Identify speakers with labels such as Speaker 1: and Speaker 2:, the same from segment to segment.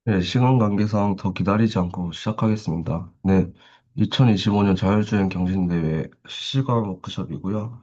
Speaker 1: 네, 시간 관계상 더 기다리지 않고 시작하겠습니다. 네, 2025년 자율주행 경진대회 실시간 워크숍이고요.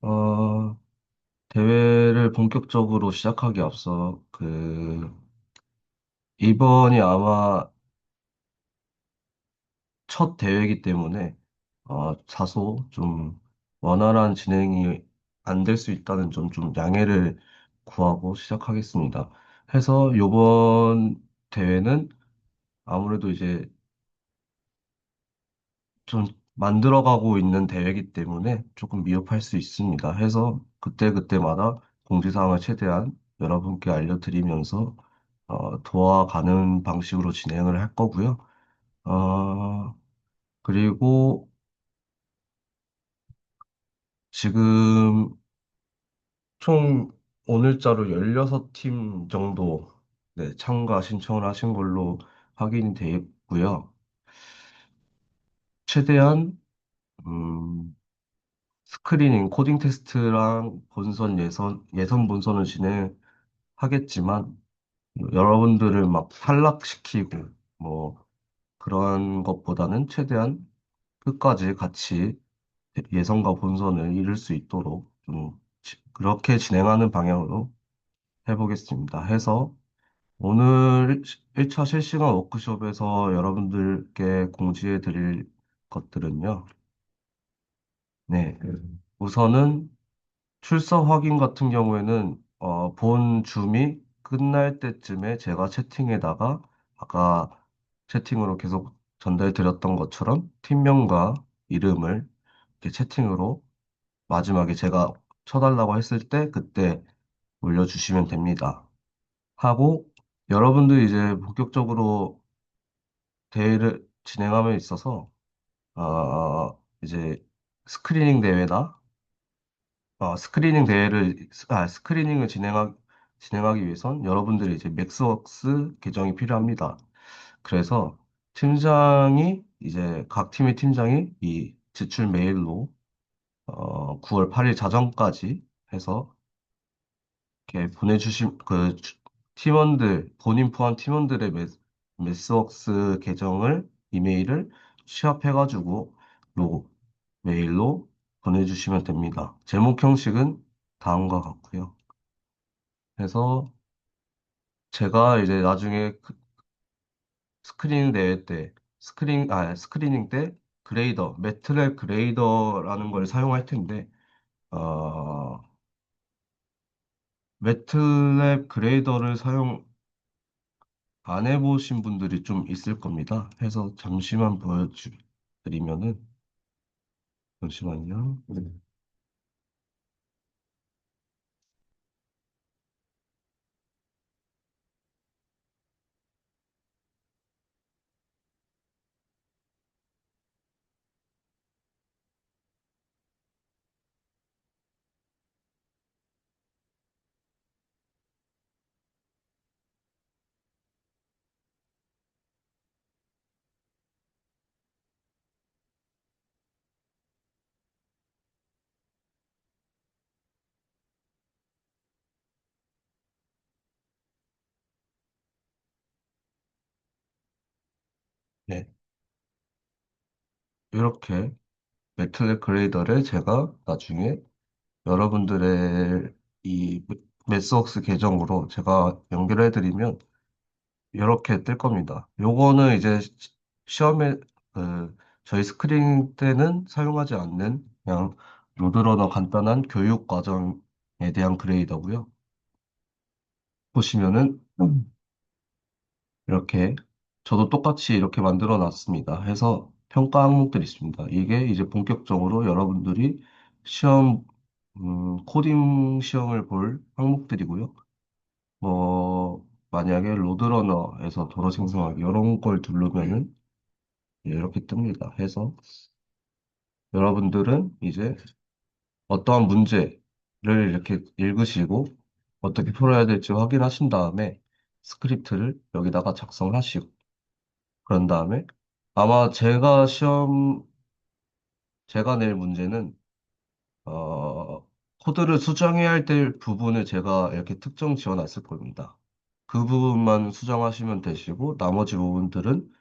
Speaker 1: 어, 대회를 본격적으로 시작하기 앞서 이번이 아마 첫 대회이기 때문에 다소 좀 원활한 진행이 안 될 수 있다는 점 좀 양해를 구하고 시작하겠습니다. 해서 이번 대회는 아무래도 이제 좀 만들어가고 있는 대회이기 때문에 조금 미흡할 수 있습니다. 해서 그때그때마다 공지사항을 최대한 여러분께 알려드리면서 도와가는 방식으로 진행을 할 거고요. 어, 그리고 지금 총 오늘자로 16팀 정도 네, 참가 신청을 하신 걸로 확인이 돼 있고요. 최대한 음, 스크리닝, 코딩 테스트랑 예선 본선을 진행하겠지만, 여러분들을 막 탈락시키고, 뭐, 그런 것보다는 최대한 끝까지 같이 예선과 본선을 이룰 수 있도록 그렇게 진행하는 방향으로 해보겠습니다. 해서 오늘 1차 실시간 워크숍에서 여러분들께 공지해 드릴 것들은요. 네. 우선은 출석 확인 같은 경우에는 본 줌이 끝날 때쯤에 제가 채팅에다가 아까 채팅으로 계속 전달 드렸던 것처럼 팀명과 이름을 이렇게 채팅으로 마지막에 제가 쳐달라고 했을 때 그때 올려주시면 됩니다. 하고 여러분들이 이제 본격적으로 대회를 진행함에 있어서 이제 스크리닝 대회나 스크리닝을 진행하기 위해선 여러분들이 이제 맥스웍스 계정이 필요합니다. 그래서 각 팀의 팀장이 이 지출 메일로 9월 8일 자정까지 해서 이렇게 본인 포함 팀원들의 맥스웍스 계정을, 이메일을 취합해가지고 요 메일로 보내주시면 됩니다. 제목 형식은 다음과 같고요. 그래서 제가 이제 나중에 스크리닝 대회 때, 스크리닝 때 매트랩 그레이더라는 걸 사용할 텐데, 어, 매트랩 그레이더를 사용 안 해보신 분들이 좀 있을 겁니다. 해서 잠시만 보여드리면은, 잠시만요. 네, 이렇게 매트랩 그레이더를 제가 나중에 여러분들의 이 매스웍스 계정으로 제가 연결해드리면 이렇게 뜰 겁니다. 요거는 이제 시험에 저희 스크린 때는 사용하지 않는 그냥 로드러너 간단한 교육 과정에 대한 그레이더고요. 보시면은 이렇게 저도 똑같이 이렇게 만들어 놨습니다. 해서 평가 항목들이 있습니다. 이게 이제 본격적으로 여러분들이 시험 코딩 시험을 볼 항목들이고요. 만약에 로드러너에서 도로 생성하기 이런 걸 누르면은 이렇게 뜹니다. 해서 여러분들은 이제 어떠한 문제를 이렇게 읽으시고 어떻게 풀어야 될지 확인하신 다음에 스크립트를 여기다가 작성하시고 그런 다음에 아마 제가 낼 문제는 코드를 수정해야 할 부분을 제가 이렇게 특정 지어놨을 겁니다. 그 부분만 수정하시면 되시고, 나머지 부분들은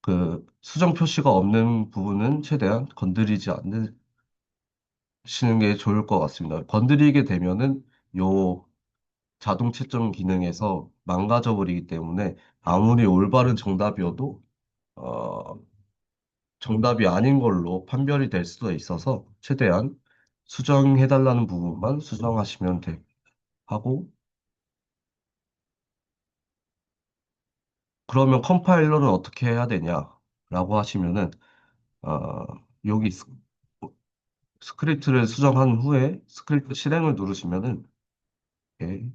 Speaker 1: 그 수정 표시가 없는 부분은 최대한 건드리지 않으시는 게 좋을 것 같습니다. 건드리게 되면은 요 자동 채점 기능에서 망가져 버리기 때문에 아무리 올바른 정답이어도 어, 정답이 아닌 걸로 판별이 될 수도 있어서 최대한 수정해달라는 부분만 수정하시면 하고, 그러면 컴파일러는 어떻게 해야 되냐라고 하시면은 어, 여기 스크립트를 수정한 후에 스크립트 실행을 누르시면은 예,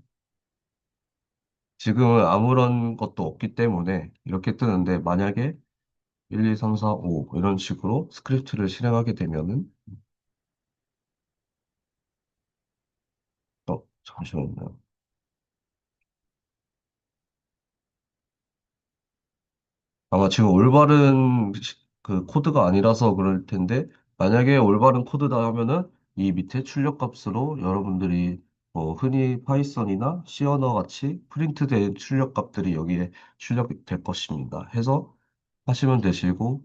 Speaker 1: 지금은 아무런 것도 없기 때문에 이렇게 뜨는데, 만약에 1, 2, 3, 4, 5 이런 식으로 스크립트를 실행하게 되면은 잠시만요. 아마 지금 올바른 그 코드가 아니라서 그럴 텐데, 만약에 올바른 코드다 하면은 이 밑에 출력 값으로 여러분들이 뭐 흔히 파이썬이나 C 언어 같이 프린트된 출력 값들이 여기에 출력될 것입니다. 해서 하시면 되시고,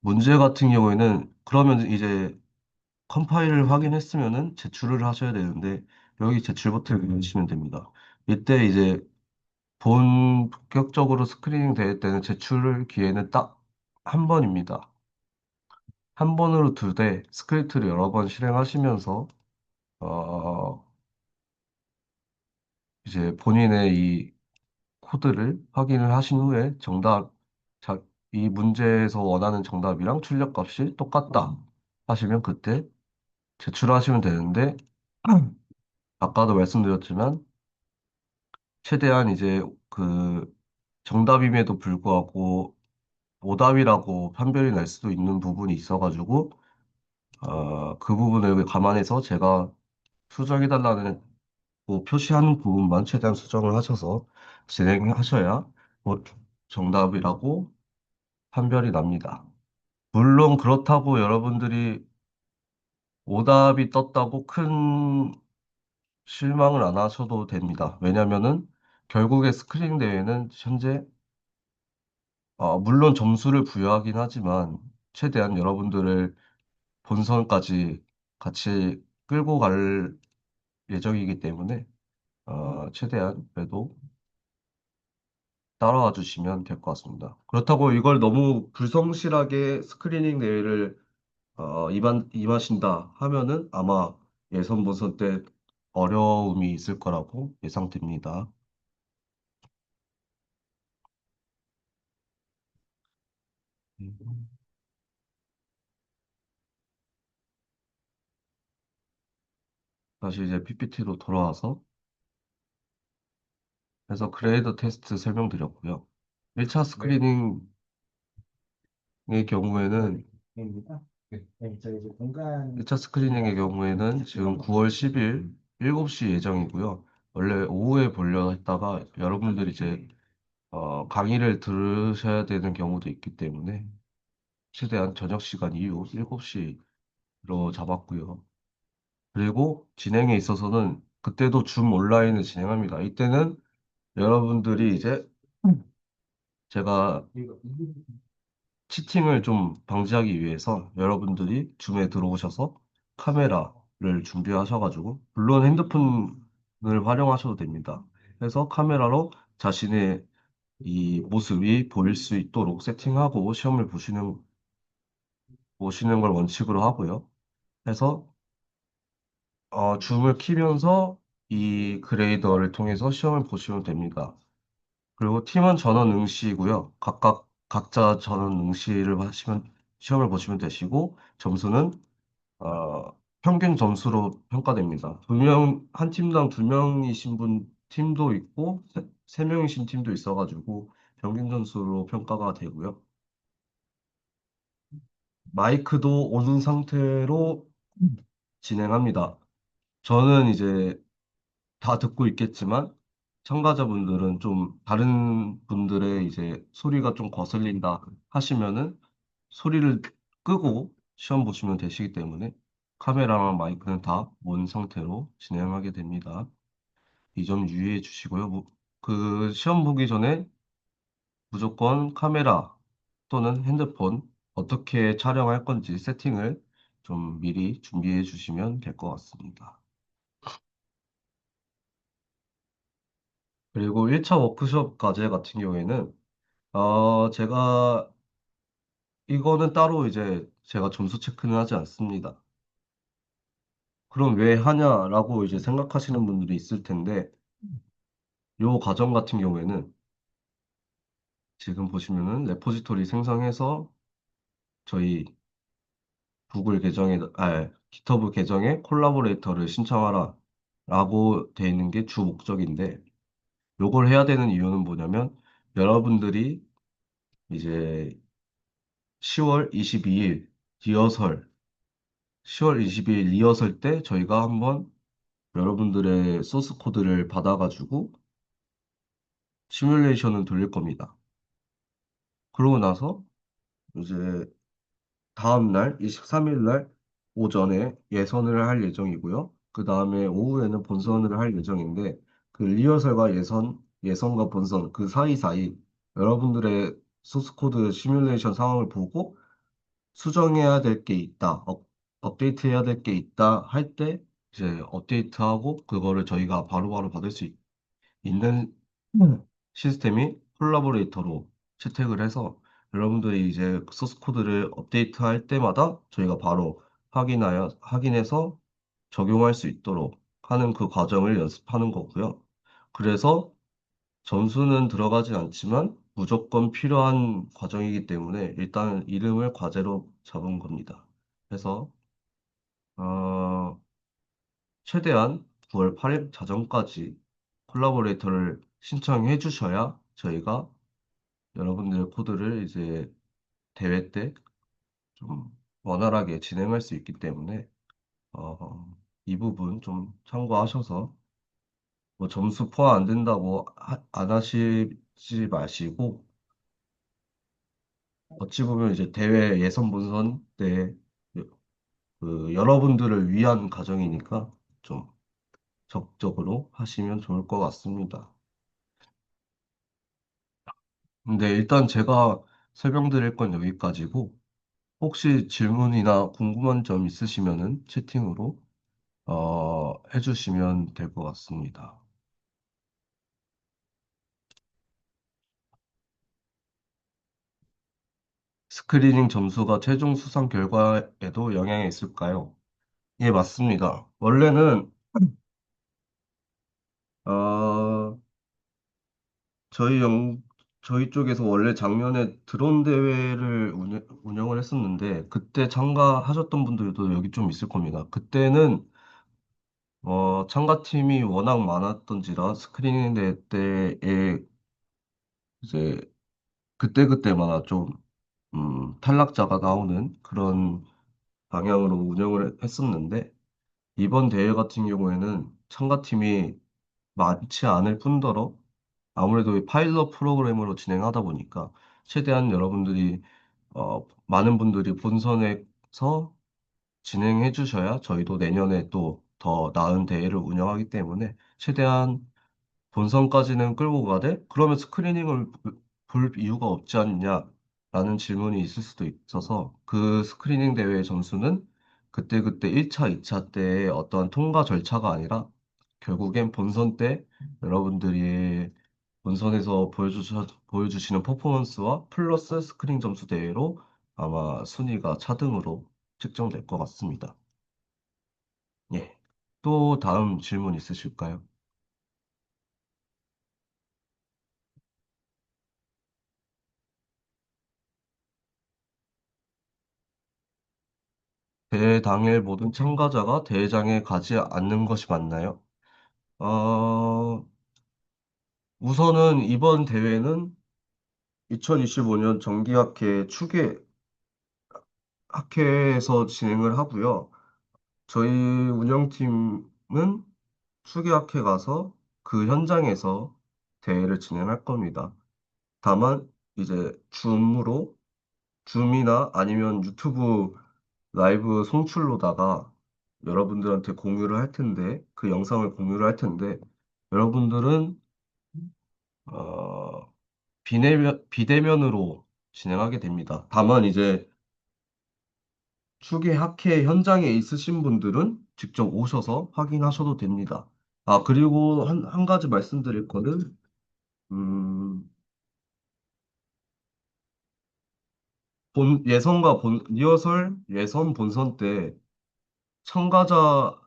Speaker 1: 문제 같은 경우에는 그러면 이제 컴파일을 확인했으면은 제출을 하셔야 되는데, 여기 제출 버튼을 누르시면 됩니다. 이때 이제 본격적으로 스크리닝 될 때는 제출 기회는 딱 한 번입니다. 한 번으로 두되 스크립트를 여러 번 실행하시면서 어 이제 본인의 이 코드를 확인을 하신 후에 자, 이 문제에서 원하는 정답이랑 출력값이 똑같다 하시면 그때 제출하시면 되는데, 아까도 말씀드렸지만 최대한 이제 그 정답임에도 불구하고 오답이라고 판별이 날 수도 있는 부분이 있어가지고 그 부분을 감안해서 제가 수정해달라는 뭐 표시하는 부분만 최대한 수정을 하셔서 진행하셔야 뭐 정답이라고 판별이 납니다. 물론 그렇다고 여러분들이 오답이 떴다고 큰 실망을 안 하셔도 됩니다. 왜냐면은 결국에 스크린 대회는 현재 물론 점수를 부여하긴 하지만 최대한 여러분들을 본선까지 같이 끌고 갈 예정이기 때문에 최대한 그래도 따라와 주시면 될 것 같습니다. 그렇다고 이걸 너무 불성실하게 스크리닝 내외를 임하신다 하면은 아마 예선 본선 때 어려움이 있을 거라고 예상됩니다. 음. 다시 이제 PPT로 돌아와서 그래서 그레이더 테스트 설명드렸고요. 1차 스크리닝의 경우에는
Speaker 2: 입니다. 네, 저 이제 공간
Speaker 1: 1차 스크리닝의 경우에는 지금 9월 10일 7시 예정이고요. 원래 오후에 보려 했다가 여러분들이 이제 강의를 들으셔야 되는 경우도 있기 때문에 최대한 저녁 시간 이후 7시로 잡았고요. 그리고 진행에 있어서는 그때도 줌 온라인을 진행합니다. 이때는 여러분들이 이제 제가 치팅을 좀 방지하기 위해서 여러분들이 줌에 들어오셔서 카메라를 준비하셔가지고, 물론 핸드폰을 활용하셔도 됩니다. 그래서 카메라로 자신의 이 모습이 보일 수 있도록 세팅하고 시험을 보시는 걸 원칙으로 하고요. 그래서 줌을 키면서 이 그레이더를 통해서 시험을 보시면 됩니다. 그리고 팀원 전원 응시이고요. 각자 전원 응시를 하시면 시험을 보시면 되시고, 점수는 평균 점수로 평가됩니다. 한 팀당 두 명이신 분 팀도 있고, 세 명이신 팀도 있어가지고 평균 점수로 평가가 되고요. 마이크도 오는 상태로 진행합니다. 저는 이제 다 듣고 있겠지만 참가자분들은 좀 다른 분들의 이제 소리가 좀 거슬린다 하시면은 소리를 끄고 시험 보시면 되시기 때문에 카메라랑 마이크는 다 온 상태로 진행하게 됩니다. 이 점 유의해 주시고요. 그 시험 보기 전에 무조건 카메라 또는 핸드폰 어떻게 촬영할 건지 세팅을 좀 미리 준비해 주시면 될 것 같습니다. 그리고 1차 워크숍 과제 같은 경우에는 제가 이거는 따로 이제 제가 점수 체크는 하지 않습니다. 그럼 왜 하냐라고 이제 생각하시는 분들이 있을 텐데 요 과정 같은 경우에는 지금 보시면은 레포지토리 생성해서 저희 구글 계정에, GitHub 계정에 콜라보레이터를 신청하라 라고 돼 있는 게 주 목적인데 요걸 해야 되는 이유는 뭐냐면 여러분들이 이제 10월 22일 리허설 10월 22일 리허설 때 저희가 한번 여러분들의 소스 코드를 받아가지고 시뮬레이션을 돌릴 겁니다. 그러고 나서 이제 다음 날 23일 날 오전에 예선을 할 예정이고요. 그 다음에 오후에는 본선을 할 예정인데 그 리허설과 예선과 본선 그 사이사이 여러분들의 소스 코드 시뮬레이션 상황을 보고 수정해야 될 게 있다, 업데이트 해야 될 게 있다 할 때 이제 업데이트하고 그거를 저희가 바로바로 받을 수 있는 시스템이 콜라보레이터로 채택을 해서 여러분들이 이제 소스 코드를 업데이트할 때마다 저희가 바로 확인해서 적용할 수 있도록 하는 그 과정을 연습하는 거고요. 그래서 점수는 들어가진 않지만 무조건 필요한 과정이기 때문에 일단 이름을 과제로 잡은 겁니다. 그래서 어, 최대한 9월 8일 자정까지 콜라보레이터를 신청해 주셔야 저희가 여러분들의 코드를 이제 대회 때 좀 원활하게 진행할 수 있기 때문에 이 부분 좀 참고하셔서 뭐 점수 포함 안 된다고 안 하시지 마시고 어찌 보면 이제 대회 예선 본선 때 그 여러분들을 위한 과정이니까 좀 적극적으로 하시면 좋을 것 같습니다. 근데 일단 제가 설명드릴 건 여기까지고 혹시 질문이나 궁금한 점 있으시면은 채팅으로 해주시면 될 것 같습니다. 스크리닝 점수가 최종 수상 결과에도 영향이 있을까요? 예, 맞습니다. 원래는 어, 저희 저희 쪽에서 원래 작년에 드론 대회를 운영을 했었는데 그때 참가하셨던 분들도 여기 좀 있을 겁니다. 그때는 참가팀이 워낙 많았던지라 스크리닝 대회 때에 이제 그때그때마다 좀 탈락자가 나오는 그런 방향으로 운영을 했었는데 이번 대회 같은 경우에는 참가팀이 많지 않을 뿐더러 아무래도 이 파일럿 프로그램으로 진행하다 보니까 최대한 여러분들이 많은 분들이 본선에서 진행해 주셔야 저희도 내년에 또 더 나은 대회를 운영하기 때문에 최대한 본선까지는 끌고 가되 그러면 스크리닝을 볼 이유가 없지 않냐라는 질문이 있을 수도 있어서 그 스크리닝 대회의 점수는 그때그때 1차, 2차 때의 어떤 통과 절차가 아니라 결국엔 본선 때 여러분들이 본선에서 보여주시는 퍼포먼스와 플러스 스크린 점수 대회로 아마 순위가 차등으로 측정될 것 같습니다. 예. 또 다음 질문 있으실까요? 대회 당일 모든 참가자가 대회장에 가지 않는 것이 맞나요? 어, 우선은 이번 대회는 2025년 정기학회 학회에서 진행을 하고요. 저희 운영팀은 추계학회 가서 그 현장에서 대회를 진행할 겁니다. 다만 이제 줌이나 아니면 유튜브 라이브 송출로다가 여러분들한테 공유를 할 텐데 그 영상을 공유를 할 텐데 여러분들은 어, 비대면으로 진행하게 됩니다. 다만 이제 추계 학회 현장에 있으신 분들은 직접 오셔서 확인하셔도 됩니다. 아, 그리고 한 가지 말씀드릴 거는, 음, 리허설, 예선, 본선 때 참가자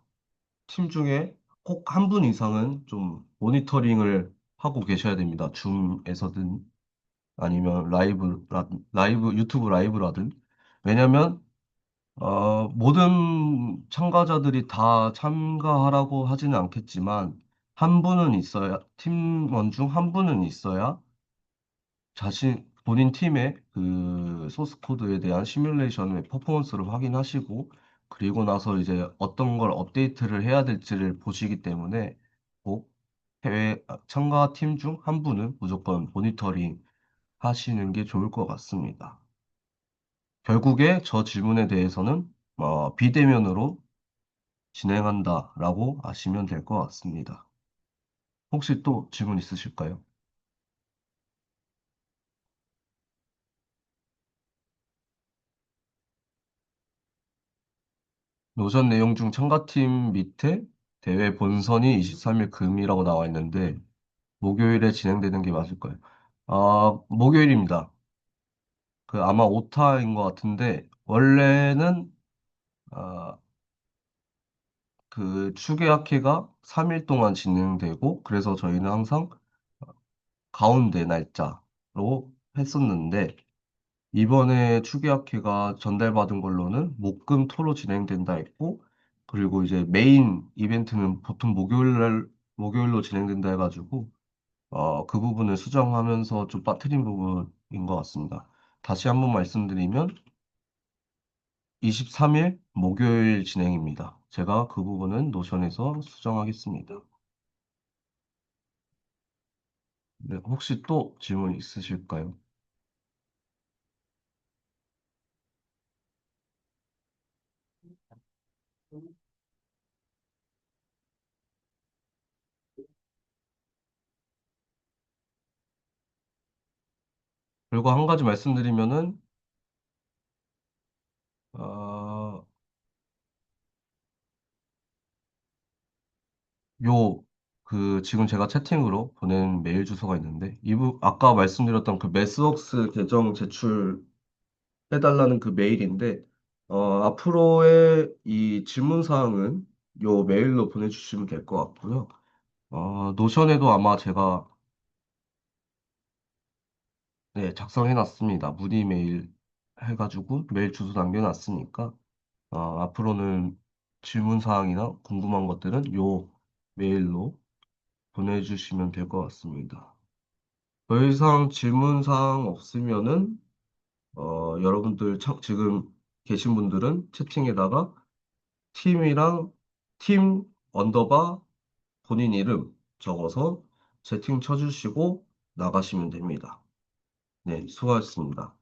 Speaker 1: 팀 중에 꼭 한 분 이상은 좀 모니터링을 하고 계셔야 됩니다. 줌에서든 아니면 유튜브 라이브라든. 왜냐면, 모든 참가자들이 다 참가하라고 하지는 않겠지만, 한 분은 있어야, 팀원 중 한 분은 있어야 본인 팀의 그 소스 코드에 대한 시뮬레이션의 퍼포먼스를 확인하시고, 그리고 나서 이제 어떤 걸 업데이트를 해야 될지를 보시기 때문에 꼭 참가 팀 중 한 분은 무조건 모니터링 하시는 게 좋을 것 같습니다. 결국에 저 질문에 대해서는 비대면으로 진행한다라고 아시면 될 것 같습니다. 혹시 또 질문 있으실까요? 노선 내용 중 참가팀 밑에 대회 본선이 23일 금이라고 나와 있는데 목요일에 진행되는 게 맞을 거예요. 목요일입니다. 그 아마 오타인 것 같은데 원래는 아, 그 추계학회가 3일 동안 진행되고 그래서 저희는 항상 가운데 날짜로 했었는데 이번에 추계학회가 전달받은 걸로는 목금토로 진행된다 했고, 그리고 이제 메인 이벤트는 보통 목요일로 진행된다 해가지고, 그 부분을 수정하면서 좀 빠뜨린 부분인 것 같습니다. 다시 한번 말씀드리면, 23일 목요일 진행입니다. 제가 그 부분은 노션에서 수정하겠습니다. 네, 혹시 또 질문 있으실까요? 그리고 한 가지 말씀드리면은, 어, 요, 지금 제가 채팅으로 보낸 메일 주소가 있는데, 아까 말씀드렸던 그 매스웍스 계정 제출해달라는 그 메일인데, 앞으로의 이 질문 사항은 요 메일로 보내주시면 될 것 같고요. 노션에도 아마 제가, 네, 작성해놨습니다. 문의 메일 해가지고 메일 주소 남겨놨으니까, 앞으로는 질문 사항이나 궁금한 것들은 요 메일로 보내주시면 될 것 같습니다. 더 이상 질문 사항 없으면은 여러분들 지금 계신 분들은 채팅에다가 팀이랑 팀 언더바 본인 이름 적어서 채팅 쳐주시고 나가시면 됩니다. 네, 수고하셨습니다.